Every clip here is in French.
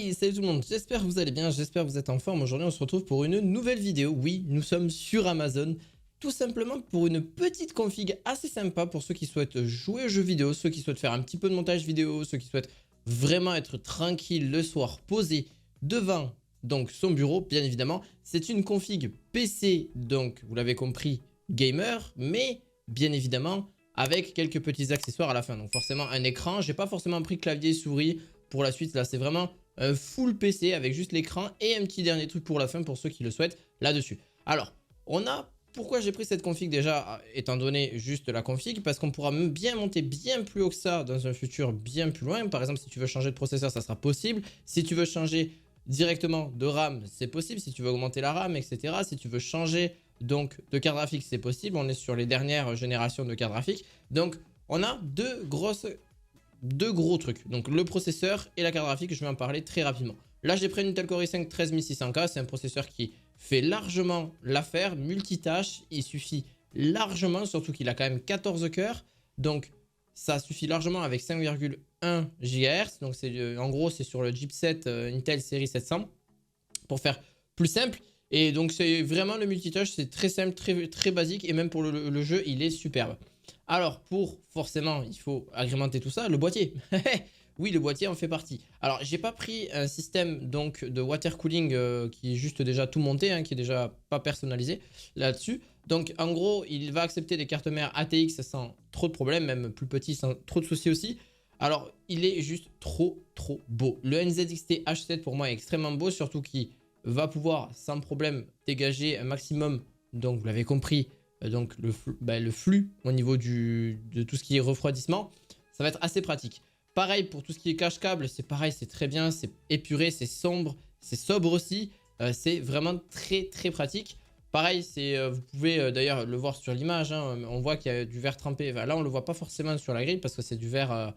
Hey, salut tout le monde, j'espère que vous allez bien, j'espère que vous êtes en forme. Aujourd'hui on se retrouve pour une nouvelle vidéo. Oui, nous sommes sur Amazon, tout simplement pour une petite config assez sympa pour ceux qui souhaitent jouer aux jeux vidéo, ceux qui souhaitent faire un petit peu de montage vidéo, ceux qui souhaitent vraiment être tranquille le soir, posé devant donc son bureau, bien évidemment. C'est une config PC, donc vous l'avez compris, gamer, mais bien évidemment avec quelques petits accessoires à la fin. Donc forcément un écran, j'ai pas forcément pris clavier, souris pour la suite, là c'est vraiment un full PC avec juste l'écran et un petit dernier truc pour la fin pour ceux qui le souhaitent là-dessus. Alors, pourquoi j'ai pris cette config déjà, étant donné juste la config, parce qu'on pourra bien monter bien plus haut que ça dans un futur bien plus loin. Par exemple, si tu veux changer de processeur, ça sera possible. Si tu veux changer directement de RAM, c'est possible. Si tu veux augmenter la RAM, etc. Si tu veux changer donc de carte graphique, c'est possible. On est sur les dernières générations de cartes graphiques. Donc, on a deux gros trucs, donc le processeur et la carte graphique. Je vais en parler très rapidement. Là j'ai pris une Intel Core i5 13600K, c'est un processeur qui fait largement l'affaire, multitâche, il suffit largement, surtout qu'il a quand même 14 cœurs, donc ça suffit largement avec 5,1 GHz, donc en gros c'est sur le chipset Intel série 700, pour faire plus simple. Et donc c'est vraiment le multitâche, c'est très simple, très basique, et même pour le jeu il est superbe. Alors forcément il faut agrémenter tout ça, le boîtier. Oui, le boîtier en fait partie. Alors j'ai pas pris un système donc de water cooling qui est juste déjà tout monté, hein, qui est déjà pas personnalisé là-dessus. Donc en gros il va accepter des cartes mères ATX sans trop de problèmes, même plus petit sans trop de soucis aussi. Alors il est juste trop beau. Le NZXT H7 pour moi est extrêmement beau, surtout qu'il va pouvoir sans problème dégager un maximum, donc vous l'avez compris, donc le flux au niveau de tout ce qui est refroidissement. Ça va être assez pratique. Pareil pour tout ce qui est cache-câble, c'est pareil, c'est très bien, c'est épuré, c'est sombre, c'est sobre aussi. C'est vraiment très pratique. Pareil, vous pouvez d'ailleurs le voir sur l'image, hein, on voit qu'il y a du verre trempé. Enfin, là, on ne le voit pas forcément sur la grille parce que c'est du verre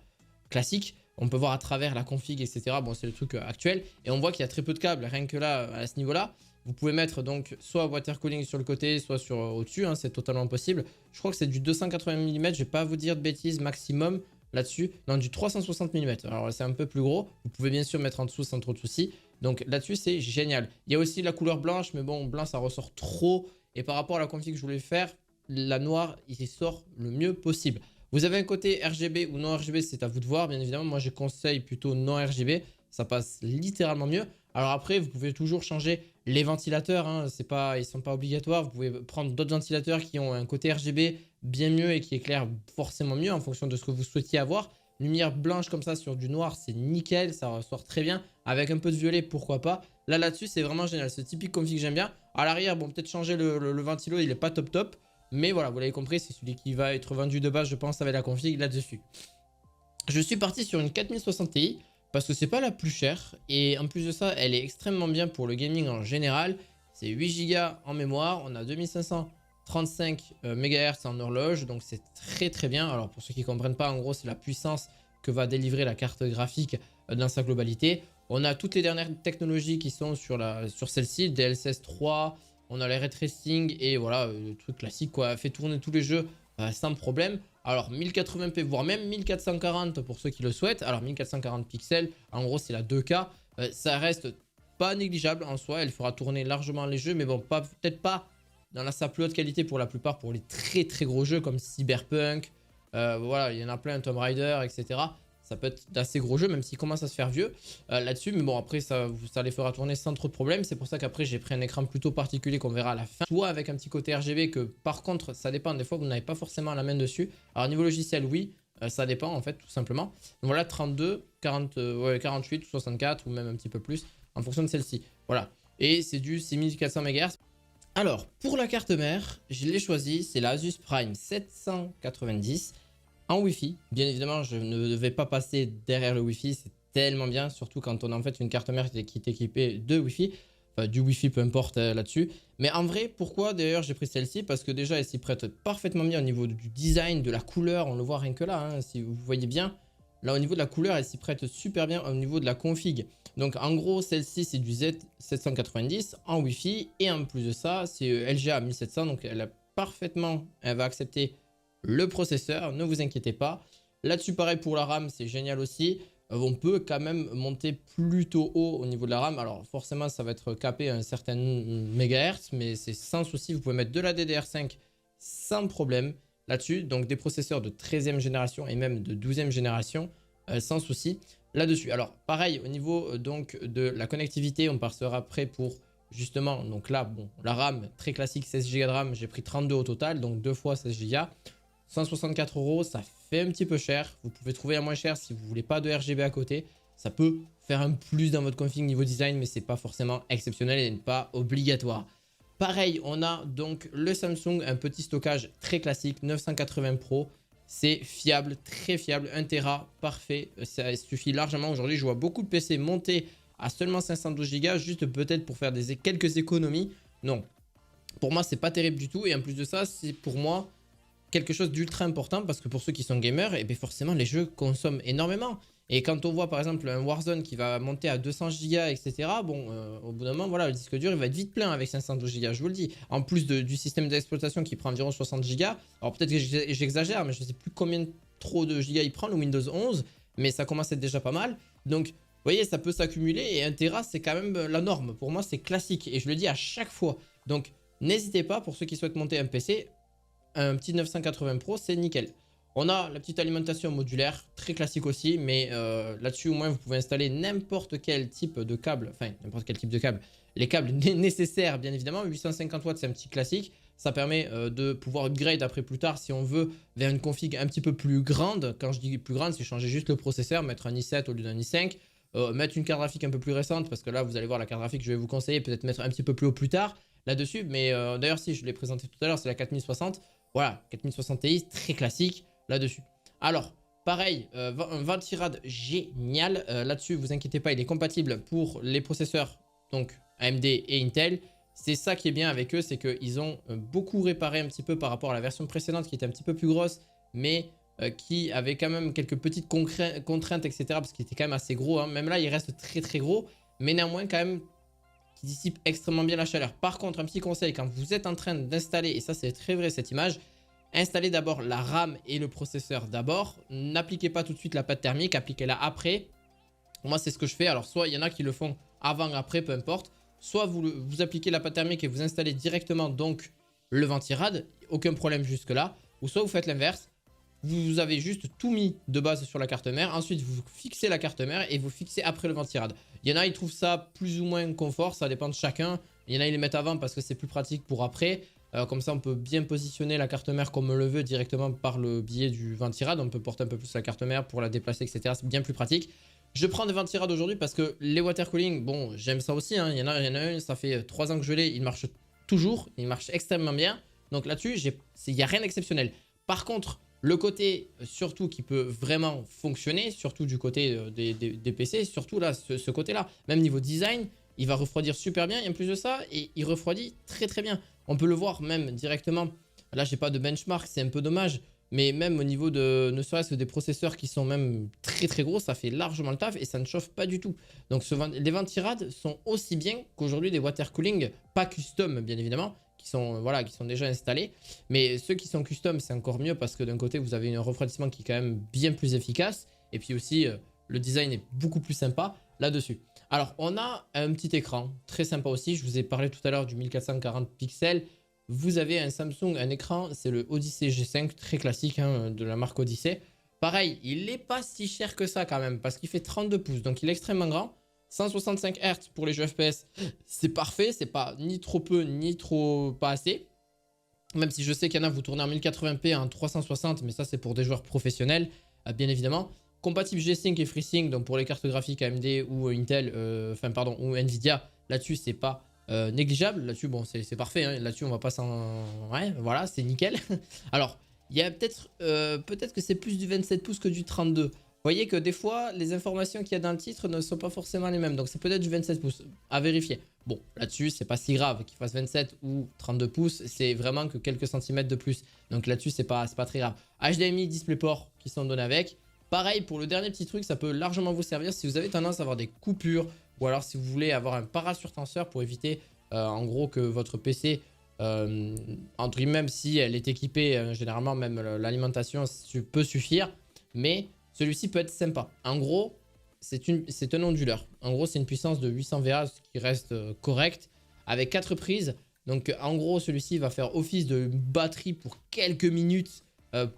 classique. On peut voir à travers la config, etc. Bon, c'est le truc actuel. Et on voit qu'il y a très peu de câbles, rien que là, à ce niveau-là. Vous pouvez mettre donc soit water cooling sur le côté, soit au-dessus, hein, c'est totalement possible. Je crois que c'est du 280 mm, je ne vais pas vous dire de bêtises, maximum là-dessus. Non, du 360 mm. Alors c'est un peu plus gros. Vous pouvez bien sûr mettre en dessous sans trop de soucis. Donc là-dessus, c'est génial. Il y a aussi la couleur blanche, mais bon, blanc, ça ressort trop. Et par rapport à la config que je voulais faire, la noire, il sort le mieux possible. Vous avez un côté RGB ou non RGB, c'est à vous de voir, bien évidemment. Moi, je conseille plutôt non RGB. Ça passe littéralement mieux. Alors après, vous pouvez toujours changer les ventilateurs. Hein. Ils ne sont pas obligatoires. Vous pouvez prendre d'autres ventilateurs qui ont un côté RGB bien mieux et qui éclairent forcément mieux en fonction de ce que vous souhaitiez avoir. Lumière blanche comme ça sur du noir, c'est nickel. Ça ressort très bien. Avec un peu de violet, pourquoi pas. Là-dessus, c'est vraiment génial. C'est typique config que j'aime bien. À l'arrière, bon, peut-être changer le ventilo, il n'est pas top. Mais voilà, vous l'avez compris, c'est celui qui va être vendu de base, je pense, avec la config là-dessus. Je suis parti sur une 4060 Ti parce que c'est pas la plus chère. Et en plus de ça, elle est extrêmement bien pour le gaming en général. C'est 8 Go en mémoire. On a 2535 MHz en horloge. Donc c'est très bien. Alors pour ceux qui ne comprennent pas, en gros, c'est la puissance que va délivrer la carte graphique dans sa globalité. On a toutes les dernières technologies qui sont sur celle-ci. DLSS 3. On a les ray tracing et voilà, le truc classique quoi, fait tourner tous les jeux sans problème. Alors 1080p voire même 1440 pour ceux qui le souhaitent. Alors 1440 pixels, en gros c'est la 2K. Ça reste pas négligeable en soi, elle fera tourner largement les jeux, mais bon, peut-être pas dans sa plus haute qualité pour la plupart, pour les très gros jeux comme Cyberpunk. Voilà, il y en a plein, Tomb Raider, etc. Ça peut être d'assez gros jeux, même s'il commence à se faire vieux là-dessus. Mais bon, après, ça les fera tourner sans trop de problèmes. C'est pour ça qu'après, j'ai pris un écran plutôt particulier qu'on verra à la fin. Soit avec un petit côté RGB que, par contre, ça dépend. Des fois, vous n'avez pas forcément la main dessus. Alors, niveau logiciel, oui, ça dépend, en fait, tout simplement. Donc voilà, 32, 40, 48, 64 ou même un petit peu plus en fonction de celle-ci. Voilà. Et c'est du 6400 MHz. Alors, pour la carte mère, je l'ai choisie. C'est la Asus Prime 790. En Wi-Fi, bien évidemment, je ne vais pas passer derrière le Wi-Fi, c'est tellement bien, surtout quand on a en fait une carte mère qui est équipée de Wi-Fi, enfin du Wi-Fi peu importe là-dessus. Mais en vrai, pourquoi d'ailleurs j'ai pris celle-ci? Parce que déjà elle s'y prête parfaitement bien au niveau du design, de la couleur, on le voit rien que là, hein, si vous voyez bien. Là au niveau de la couleur, elle s'y prête super bien au niveau de la config. Donc en gros, celle-ci c'est du Z790 en Wi-Fi et en plus de ça, c'est LGA 1700, donc elle va accepter le processeur, ne vous inquiétez pas. Là-dessus, pareil pour la RAM, c'est génial aussi. on peut quand même monter plutôt haut au niveau de la RAM. Alors forcément, ça va être capé à un certain mégahertz, mais c'est sans souci. Vous pouvez mettre de la DDR5 sans problème là-dessus. Donc des processeurs de 13e génération et même de 12e génération sans souci là-dessus. Alors pareil, au niveau donc de la connectivité, on passera après pour justement, donc là, bon, la RAM très classique, 16 Go de RAM, j'ai pris 32 au total, donc 2 fois 16 Go. 164 €, ça fait un petit peu cher. Vous pouvez trouver à moins cher si vous voulez pas de RGB à côté. Ça peut faire un plus dans votre config niveau design, mais c'est pas forcément exceptionnel et pas obligatoire. Pareil, on a donc le Samsung, un petit stockage très classique, 980 Pro. C'est fiable, très fiable, 1 Tera, parfait. Ça suffit largement. Aujourd'hui, je vois beaucoup de PC monter à seulement 512 Go, juste peut-être pour faire quelques économies. Non, pour moi, c'est pas terrible du tout. Et en plus de ça, c'est pour moi quelque chose d'ultra important parce que pour ceux qui sont gamers, et bien forcément les jeux consomment énormément. Et quand on voit par exemple un Warzone qui va monter à 200 Go, etc., bon, au bout d'un moment, voilà, le disque dur il va être vite plein avec 512 Go, je vous le dis. En plus du système d'exploitation qui prend environ 60 Go, alors peut-être que j'exagère, mais je ne sais plus combien trop de gigas il prend, le Windows 11, mais ça commence à être déjà pas mal. Donc, vous voyez, ça peut s'accumuler et 1 Tera, c'est quand même la norme. Pour moi, c'est classique et je le dis à chaque fois. Donc, n'hésitez pas, pour ceux qui souhaitent monter un PC, un petit 980 Pro, c'est nickel. On a la petite alimentation modulaire, très classique aussi, mais là-dessus, au moins, vous pouvez installer n'importe quel type de câble, enfin, n'importe quel type de câble, les câbles nécessaires, bien évidemment. 850 watts, c'est un petit classique. Ça permet de pouvoir upgrade après plus tard si on veut vers une config un petit peu plus grande. Quand je dis plus grande, c'est changer juste le processeur, mettre un i7 au lieu d'un i5, mettre une carte graphique un peu plus récente, parce que là, vous allez voir la carte graphique, je vais vous conseiller, peut-être mettre un petit peu plus haut plus tard là-dessus. Mais d'ailleurs, si je l'ai présenté tout à l'heure, c'est la 4060. Voilà, 4060 Ti, très classique là-dessus. Alors, pareil, un 20 tirades génial. Là-dessus, vous inquiétez pas, il est compatible pour les processeurs, donc AMD et Intel. C'est ça qui est bien avec eux, c'est qu'ils ont beaucoup réparé un petit peu par rapport à la version précédente qui était un petit peu plus grosse, mais qui avait quand même quelques petites contraintes, etc. Parce qu'il était quand même assez gros, hein. Même là, il reste très très gros, mais néanmoins quand même qui dissipe extrêmement bien la chaleur. Par contre, un petit conseil, quand vous êtes en train d'installer, et ça c'est très vrai cette image, installez d'abord la RAM et le processeur d'abord. N'appliquez pas tout de suite la pâte thermique, appliquez-la après. Moi, c'est ce que je fais. Alors, soit il y en a qui le font avant, après, peu importe. Soit vous appliquez la pâte thermique et vous installez directement donc le ventirad, aucun problème jusque-là. Ou soit vous faites l'inverse. Vous avez juste tout mis de base sur la carte mère. Ensuite, vous fixez la carte mère et vous fixez après le ventirad. Il y en a, ils trouvent ça plus ou moins confort. Ça dépend de chacun. Il y en a, ils les mettent avant parce que c'est plus pratique pour après. Comme ça, on peut bien positionner la carte mère comme on le veut directement par le biais du ventirad. On peut porter un peu plus la carte mère pour la déplacer, etc. C'est bien plus pratique. Je prends des ventirad aujourd'hui parce que les water cooling, bon, j'aime ça aussi, hein. Il y en a un, ça fait 3 ans que je l'ai. Il marche toujours. Il marche extrêmement bien. Donc là-dessus, il n'y a rien d'exceptionnel. Par contre, le côté surtout qui peut vraiment fonctionner, surtout du côté des PC, surtout là, ce côté-là, même niveau design, il va refroidir super bien. Et en plus de ça, il refroidit très très bien. On peut le voir même directement. Là, j'ai pas de benchmark, c'est un peu dommage. Mais même au niveau de, ne serait-ce que des processeurs qui sont même très très gros, ça fait largement le taf et ça ne chauffe pas du tout. Donc les ventirades sont aussi bien qu'aujourd'hui des water cooling, pas custom bien évidemment, voilà, qui sont déjà installés. Mais ceux qui sont custom, c'est encore mieux parce que d'un côté, vous avez un refroidissement qui est quand même bien plus efficace. Et puis aussi, le design est beaucoup plus sympa là-dessus. Alors, on a un petit écran très sympa aussi. Je vous ai parlé tout à l'heure du 1440 pixels. Vous avez un Samsung, un écran, c'est le Odyssey G5, très classique hein, de la marque Odyssey. Pareil, il n'est pas si cher que ça quand même parce qu'il fait 32 pouces, donc il est extrêmement grand. 165 Hz pour les jeux FPS, c'est parfait, c'est pas ni trop peu ni trop pas assez. Même si je sais qu'il y en a, vous tournez en 1080p en 360, mais ça c'est pour des joueurs professionnels, bien évidemment. Compatible G-Sync et FreeSync, donc pour les cartes graphiques AMD ou Intel, ou Nvidia, là-dessus c'est pas négligeable. Là-dessus, bon, c'est parfait, hein. Là-dessus on va pas s'en... Ouais, voilà, c'est nickel. Alors, il y a peut-être que c'est plus du 27 pouces que du 32. Vous voyez que des fois, les informations qu'il y a dans le titre ne sont pas forcément les mêmes. Donc, c'est peut-être du 27 pouces à vérifier. Bon, là-dessus, c'est pas si grave qu'il fasse 27 ou 32 pouces. C'est vraiment que quelques centimètres de plus. Donc, là-dessus, c'est pas très grave. HDMI, DisplayPort qui sont donnés avec. Pareil, pour le dernier petit truc, ça peut largement vous servir si vous avez tendance à avoir des coupures ou alors si vous voulez avoir un parasurtenseur pour éviter, en gros, que votre PC... entre guillemets, même si elle est équipée, généralement, même l'alimentation peut suffire. Mais... celui-ci peut être sympa. En gros, c'est un onduleur. En gros, c'est une puissance de 800 VA, ce qui reste correct, avec 4 prises. Donc, en gros, celui-ci va faire office de batterie pour quelques minutes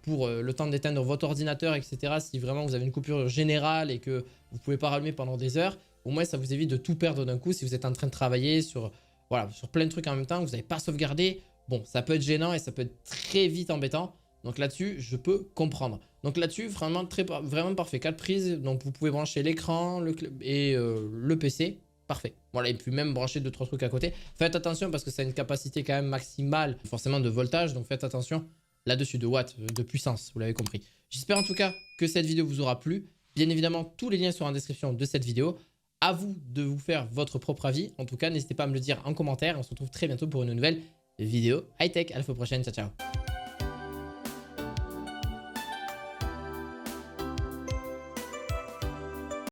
pour le temps d'éteindre votre ordinateur, etc. Si vraiment vous avez une coupure générale et que vous ne pouvez pas rallumer pendant des heures, au moins, ça vous évite de tout perdre d'un coup si vous êtes en train de travailler sur, voilà, sur plein de trucs en même temps, que vous n'avez pas sauvegardé. Bon, ça peut être gênant et ça peut être très vite embêtant. Donc là-dessus, je peux comprendre. Donc là-dessus, vraiment, vraiment parfait. 4 prises, donc vous pouvez brancher l'écran et le PC. Parfait. Voilà, et puis même brancher 2-3 trucs à côté. Faites attention parce que ça a une capacité quand même maximale, forcément de voltage. Donc faites attention là-dessus, de watts, de puissance, vous l'avez compris. J'espère en tout cas que cette vidéo vous aura plu. Bien évidemment, tous les liens seront en description de cette vidéo. À vous de vous faire votre propre avis. En tout cas, n'hésitez pas à me le dire en commentaire. On se retrouve très bientôt pour une nouvelle vidéo high-tech. À la fois prochaine. Ciao, ciao.